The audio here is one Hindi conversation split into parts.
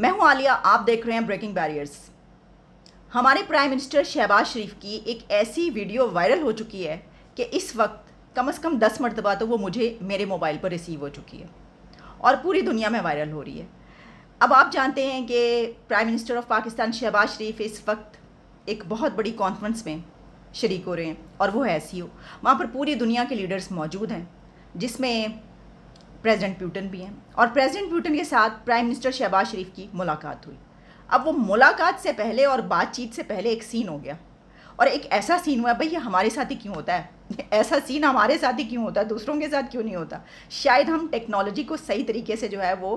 मैं हूं आलिया, आप देख रहे हैं ब्रेकिंग बैरियर्स। हमारे प्राइम मिनिस्टर शहबाज शरीफ की एक ऐसी वीडियो वायरल हो चुकी है कि इस वक्त कम से कम 10 मरतबा तो वो मुझे मेरे मोबाइल पर रिसीव हो चुकी है और पूरी दुनिया में वायरल हो रही है। अब आप जानते हैं कि prime minister of Pakistan Shahbaz Sharif इस वक्त एक बहुत बड़ी कॉन्फ्रेंस में शरीक हो रहे हैं और वो है SCO। वहाँ पर पूरी दुनिया के लीडर्स मौजूद हैं, जिसमें प्रेसिडेंट पुतिन भी हैं और प्रेसिडेंट पुतिन के साथ प्राइम मिनिस्टर शहबाज शरीफ की मुलाकात हुई। अब वो मुलाकात से पहले और बातचीत से पहले एक सीन हो गया और एक ऐसा सीन हुआ, भाई ये हमारे साथ ही क्यों होता है, ऐसा सीन हमारे साथ ही क्यों होता है, दूसरों के साथ क्यों नहीं होता। शायद हम टेक्नोलॉजी को सही तरीके से जो है वो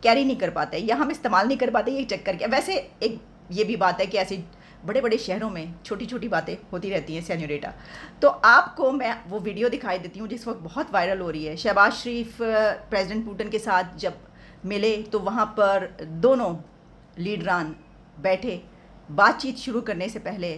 कैरी नहीं कर पाते या हम इस्तेमाल नहीं कर पाते, ये चक्कर के। वैसे एक ये भी बात है कि ऐसे बड़े बड़े शहरों में छोटी छोटी बातें होती रहती हैं सेन्योरिटा। तो आपको मैं वो वीडियो दिखाई देती हूँ जिस वक्त बहुत वायरल हो रही है। शहबाज शरीफ प्रेसिडेंट पुतिन के साथ जब मिले तो वहाँ पर दोनों लीडरान बैठे। बातचीत शुरू करने से पहले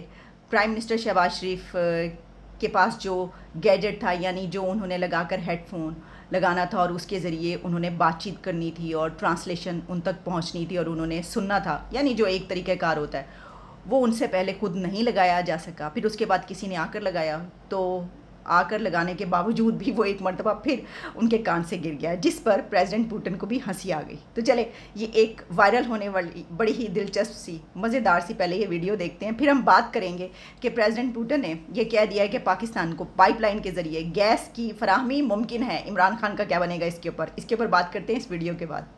प्राइम मिनिस्टर शहबाज शरीफ के पास जो गैजेट था, यानी जो उन्होंने लगाकर हेडफोन लगाना था और उसके ज़रिए उन्होंने बातचीत करनी थी और ट्रांसलेशन उन तक पहुंचनी थी और उन्होंने सुनना था, यानी जो एक तरीक़ाकार होता है, वो उनसे पहले खुद नहीं लगाया जा सका। फिर उसके बाद किसी ने आकर लगाया, तो आकर लगाने के बावजूद भी वो एक मरतबा फिर उनके कान से गिर गया, जिस पर प्रेसिडेंट पुतिन को भी हंसी आ गई। तो चले ये एक वायरल होने वाली बड़ी ही दिलचस्प सी मज़ेदार सी पहले ये वीडियो देखते हैं, फिर हम बात करेंगे कि प्रेसिडेंट पुतिन ने यह कह दिया है कि पाकिस्तान को पाइपलाइन के ज़रिए गैस की फराहमी मुमकिन है। इमरान खान का क्या बनेगा इसके ऊपर बात करते हैं इस वीडियो के बाद।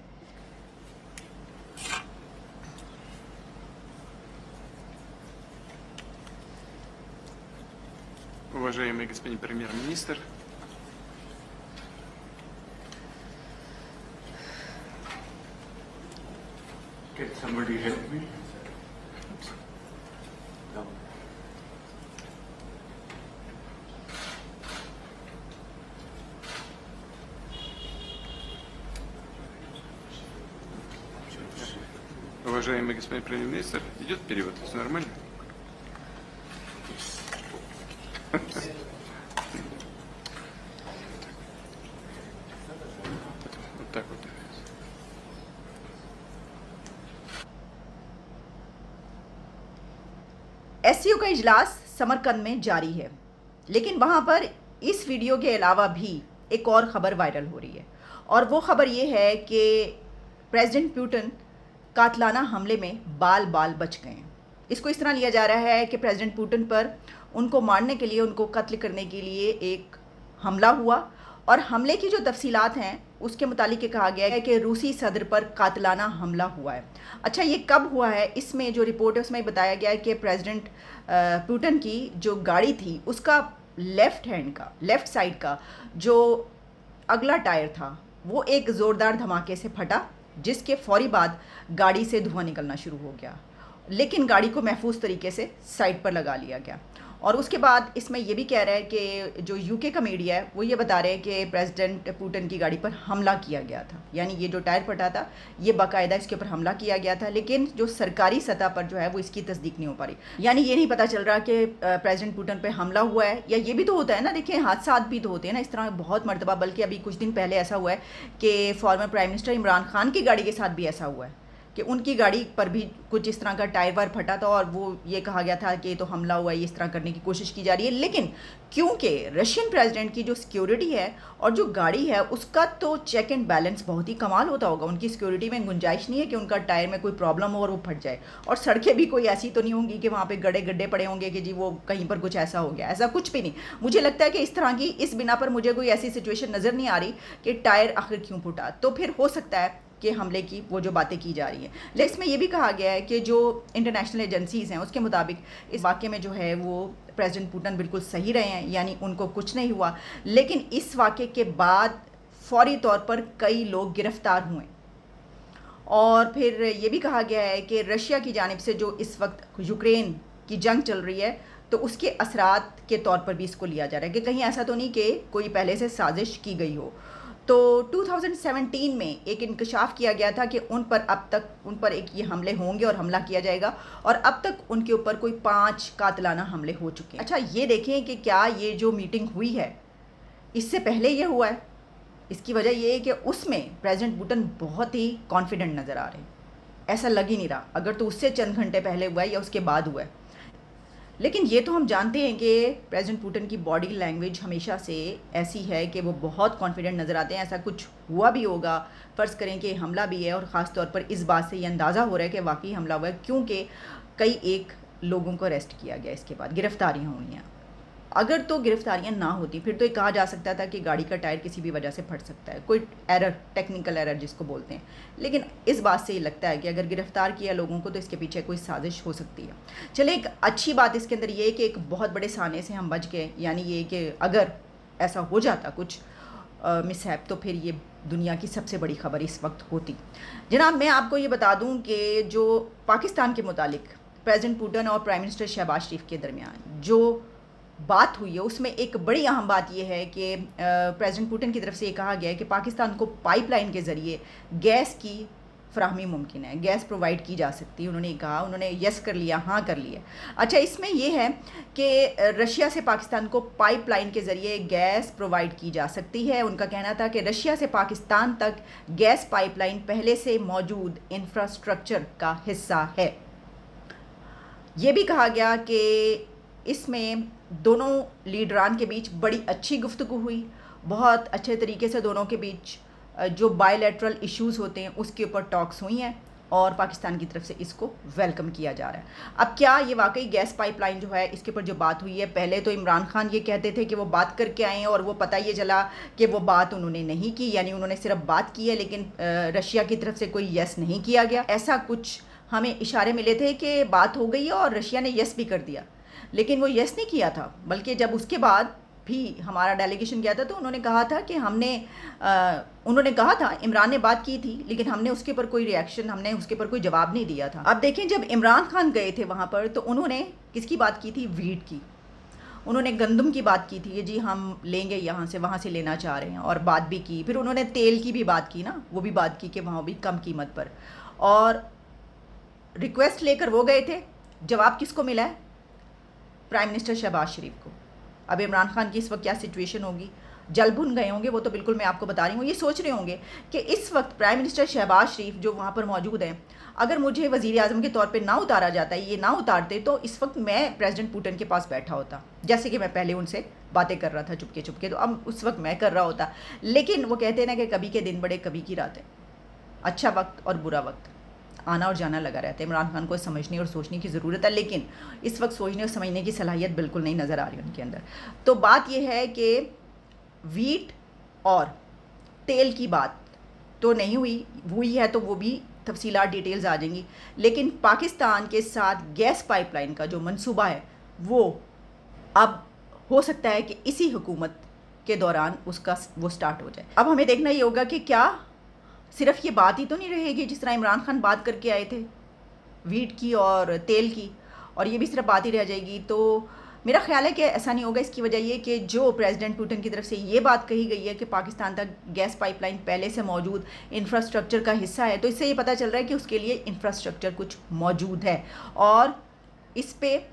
Уважаемый господин премьер-министр, Can somebody help me? No. уважаемый господин премьер-министр, идет перевод, все нормально? Вот так вот. SCO का इजलास समरकंद में जारी है, लेकिन वहाँ पर इस वीडियो के अलावा भी एक और ख़बर वायरल हो रही है और वो ख़बर ये है कि प्रेसिडेंट पुतिन कातलाना हमले में बाल बाल बच गए हैं। इसको इस तरह लिया जा रहा है कि प्रेसिडेंट पुतिन पर उनको मारने के लिए, उनको कत्ल करने के लिए एक हमला हुआ और हमले की जो तफसीलात हैं उसके मुतालिक कहा गया है कि रूसी सदर पर कातलाना हमला हुआ है। अच्छा, ये कब हुआ है, इसमें जो रिपोर्ट है उसमें बताया गया है कि प्रेसिडेंट पुतिन की जो गाड़ी थी उसका लेफ़्ट साइड का जो अगला टायर था वो एक ज़ोरदार धमाके से फटा, जिसके फौरी बाद गाड़ी से धुआं निकलना शुरू हो गया, लेकिन गाड़ी को महफूज तरीके से साइड पर लगा लिया गया। और उसके बाद इसमें यह भी कह रहा है कि जो UK का मीडिया है वो ये बता रहे हैं कि प्रेसिडेंट पुतिन की गाड़ी पर हमला किया गया था, यानी ये जो टायर फटा था ये बाकायदा इसके ऊपर हमला किया गया था, लेकिन जो सरकारी सतह पर जो है वो इसकी तस्दीक नहीं हो पा रही। यानी ये नहीं पता चल रहा कि प्रेसिडेंट पुतिन पर हमला हुआ है, या ये भी तो होता है ना, देखिए हादसा भी तो होते हैं ना इस तरह बहुत मरतबा। बल्कि अभी कुछ दिन पहले ऐसा हुआ है कि former prime minister Imran Khan की गाड़ी के साथ भी ऐसा हुआ है कि उनकी गाड़ी पर भी कुछ इस तरह का टायर वायर फटा था और वो ये कहा गया था कि तो हमला हुआ है, इस तरह करने की कोशिश की जा रही है। लेकिन क्योंकि रशियन प्रेसिडेंट की जो सिक्योरिटी है और जो गाड़ी है उसका तो चेक एंड बैलेंस बहुत ही कमाल होता होगा, उनकी सिक्योरिटी में गुंजाइश नहीं है कि उनका टायर में कोई प्रॉब्लम हो और वो फट जाए। और सड़कें भी कोई ऐसी तो नहीं होंगी कि वहाँ पर गड्ढे पड़े होंगे कि जी वो कहीं पर कुछ ऐसा हो गया, ऐसा कुछ भी नहीं। मुझे लगता है कि इस तरह की इस बिना पर मुझे कोई ऐसी सिचुएशन नज़र नहीं आ रही कि टायर आखिर क्यों फूटा। तो फिर हो सकता है कि हमले की वो जो बातें की जा रही हैं। लेकिन इसमें यह भी कहा गया है कि जो इंटरनेशनल एजेंसीज़ हैं उसके मुताबिक इस वाक़े में जो है वो प्रेसिडेंट पुतिन बिल्कुल सही रहे हैं, यानी उनको कुछ नहीं हुआ। लेकिन इस वाक़े के बाद फौरी तौर पर कई लोग गिरफ़्तार हुए और फिर ये भी कहा गया है कि रशिया की जानिब से जो इस वक्त यूक्रेन की जंग चल रही है तो उसके असरात के तौर पर भी इसको लिया जा रहा है कि कहीं ऐसा तो नहीं कि कोई पहले से साजिश की गई हो। तो 2017 में एक इंकशाफ किया गया था कि उन पर एक ये हमले होंगे और हमला किया जाएगा, और अब तक उनके ऊपर कोई 5 कातलाना हमले हो चुके हैं। अच्छा, ये देखें कि क्या ये जो मीटिंग हुई है इससे पहले ये हुआ है। इसकी वजह ये है कि उसमें प्रेसिडेंट पुतिन बहुत ही कॉन्फिडेंट नज़र आ रहे हैं। ऐसा लग ही नहीं रहा, अगर तो उससे चंद घंटे पहले हुआ है या उसके बाद हुआ है। लेकिन ये तो हम जानते हैं कि प्रेसिडेंट पुतिन की बॉडी लैंग्वेज हमेशा से ऐसी है कि वो बहुत कॉन्फिडेंट नज़र आते हैं। ऐसा कुछ हुआ भी होगा, फ़र्ज़ करें कि हमला भी है, और ख़ास तौर पर इस बात से ये अंदाज़ा हो रहा है कि वाकई हमला हुआ है, क्योंकि कई एक लोगों को अरेस्ट किया गया, इसके बाद गिरफ्तारियाँ हुई हैं। अगर तो गिरफ्तारियां ना होती फिर तो ये कहा जा सकता था कि गाड़ी का टायर किसी भी वजह से फट सकता है, कोई एरर, टेक्निकल एरर जिसको बोलते हैं। लेकिन इस बात से ये लगता है कि अगर गिरफ्तार किया लोगों को तो इसके पीछे कोई साजिश हो सकती है। चले, एक अच्छी बात इसके अंदर ये है कि एक बहुत बड़े साने से हम बच गए, यानी ये कि अगर ऐसा हो जाता कुछ मिसहैप तो फिर ये दुनिया की सबसे बड़ी खबर इस वक्त होती। जनाब, मैं आपको ये बता दूँ कि जो पाकिस्तान के मुतालिक प्रेसिडेंट पुतिन और प्राइम मिनिस्टर शहबाज शरीफ के दरमियान जो बात हुई है उसमें एक बड़ी अहम बात यह है कि प्रेसिडेंट पुतिन की तरफ से ये कहा गया है कि पाकिस्तान को पाइपलाइन के ज़रिए गैस की फराहमी मुमकिन है, गैस प्रोवाइड की जा सकती है। उन्होंने कहा, उन्होंने यस कर लिया, हाँ कर लिया। अच्छा, इसमें यह है कि रशिया से पाकिस्तान को पाइपलाइन के ज़रिए गैस प्रोवाइड की जा सकती है। उनका कहना था कि रशिया से पाकिस्तान तक गैस पाइपलाइन पहले से मौजूद इंफ्रास्ट्रक्चर का हिस्सा है। ये भी कहा गया कि इसमें दोनों लीडरान के बीच बड़ी अच्छी गुफ्तगू हुई, बहुत अच्छे तरीके से दोनों के बीच जो बायलैटरल इश्यूज़ होते हैं उसके ऊपर टॉक्स हुई हैं, और पाकिस्तान की तरफ से इसको वेलकम किया जा रहा है। अब क्या ये वाकई गैस पाइपलाइन जो है इसके ऊपर जो बात हुई है, पहले तो इमरान खान ये कहते थे कि वो बात करके आए हैं, और वो पता ये चला कि वो बात उन्होंने नहीं की, यानी उन्होंने सिर्फ बात की है, लेकिन रशिया की तरफ से कोई यस नहीं किया गया। ऐसा कुछ हमें इशारे मिले थे कि बात हो गई है और रशिया ने यस भी कर दिया, लेकिन वो यस नहीं किया था, बल्कि जब उसके बाद भी हमारा डेलीगेशन गया था तो उन्होंने कहा था कि उन्होंने कहा था इमरान ने बात की थी, लेकिन हमने उसके ऊपर कोई रिएक्शन, हमने उसके ऊपर कोई जवाब नहीं दिया था। अब देखें, जब इमरान खान गए थे वहाँ पर तो उन्होंने किसकी बात की थी? वीट की। उन्होंने गंदम की बात की थी, जी हम लेंगे यहाँ से, वहाँ से लेना चाह रहे हैं, और बात भी की। फिर उन्होंने तेल की भी बात की ना, वो भी बात की कि वहाँ भी कम कीमत पर, और रिक्वेस्ट लेकर वो गए थे। जवाब किसको मिला है? प्राइम मिनिस्टर शहबाज शरीफ को। अब इमरान खान की इस वक्त क्या सिचुएशन होगी? जल भुन गए होंगे वो, तो बिल्कुल मैं आपको बता रही हूँ। ये सोच रहे होंगे कि इस वक्त प्राइम मिनिस्टर शहबाज शरीफ जो वहाँ पर मौजूद हैं, अगर मुझे वज़ीर आज़म के तौर पे ना उतारा जाता, ये ना उतारते, तो इस वक्त मैं प्रेसिडेंट पुतिन के पास बैठा होता, जैसे कि मैं पहले उनसे बातें कर रहा था चुपके चुपके, तो अब उस वक्त मैं कर रहा होता। लेकिन वो कहते हैं ना कि कभी के दिन बड़े कभी की रातें, अच्छा वक्त और बुरा वक्त आना और जाना लगा रहता है। इमरान खान को समझने और सोचने की ज़रूरत है, लेकिन इस वक्त सोचने और समझने की सलाहियत बिल्कुल नहीं नज़र आ रही उनके अंदर। तो बात यह है कि वीट और तेल की बात तो नहीं हुई है, तो वो भी तफसीलात डिटेल्स आ जाएंगी। लेकिन पाकिस्तान के साथ गैस पाइपलाइन का जो मंसूबा है वो अब हो सकता है कि इसी हुकूमत के दौरान वो स्टार्ट हो जाए। अब हमें देखना ये होगा कि क्या सिर्फ ये बात ही तो नहीं रहेगी, जिस तरह इमरान खान बात करके आए थे वीट की और तेल की, और ये भी सिर्फ बात ही रह जाएगी। तो मेरा ख्याल है कि ऐसा नहीं होगा। इसकी वजह ये कि जो प्रेसिडेंट पुतिन की तरफ से ये बात कही गई है कि पाकिस्तान तक गैस पाइपलाइन पहले से मौजूद इंफ्रास्ट्रक्चर का हिस्सा है, तो इससे ये पता चल रहा है कि उसके लिए इंफ्रास्ट्रक्चर कुछ मौजूद है, और इस पर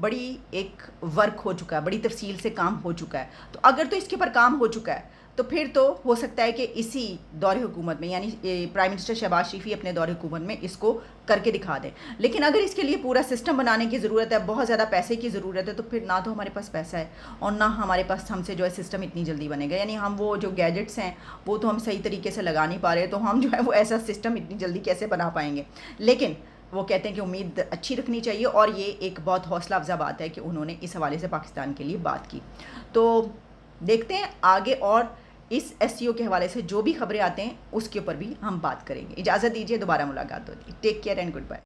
बड़ी एक वर्क हो चुका है, बड़ी तफसील से काम हो चुका है। तो अगर तो इसके ऊपर काम हो चुका है तो फिर तो हो सकता है कि इसी दौरे हुकूमत में, यानी प्राइम मिनिस्टर शहबाज शरीफ ही अपने दौरे हुकूमत में इसको करके दिखा दें। लेकिन अगर इसके लिए पूरा सिस्टम बनाने की ज़रूरत है, बहुत ज़्यादा पैसे की ज़रूरत है, तो फिर ना तो हमारे पास पैसा है और ना हमारे पास हमसे जो है सिस्टम इतनी जल्दी बनेगा। यानी हम वो जो गैजेट्स हैं वो तो हम सही तरीके से लगा नहीं पा रहे, तो हम जो है वो ऐसा सिस्टम इतनी जल्दी कैसे बना पाएंगे। लेकिन वो कहते हैं कि उम्मीद अच्छी रखनी चाहिए, और ये एक बहुत हौसला अफजा बात है कि उन्होंने इस हवाले से पाकिस्तान के लिए बात की। तो देखते हैं आगे, और इस एससीओ के हवाले से जो भी खबरें आते हैं उसके ऊपर भी हम बात करेंगे। इजाज़त दीजिए, दोबारा मुलाकात होगी। Take care and good bye.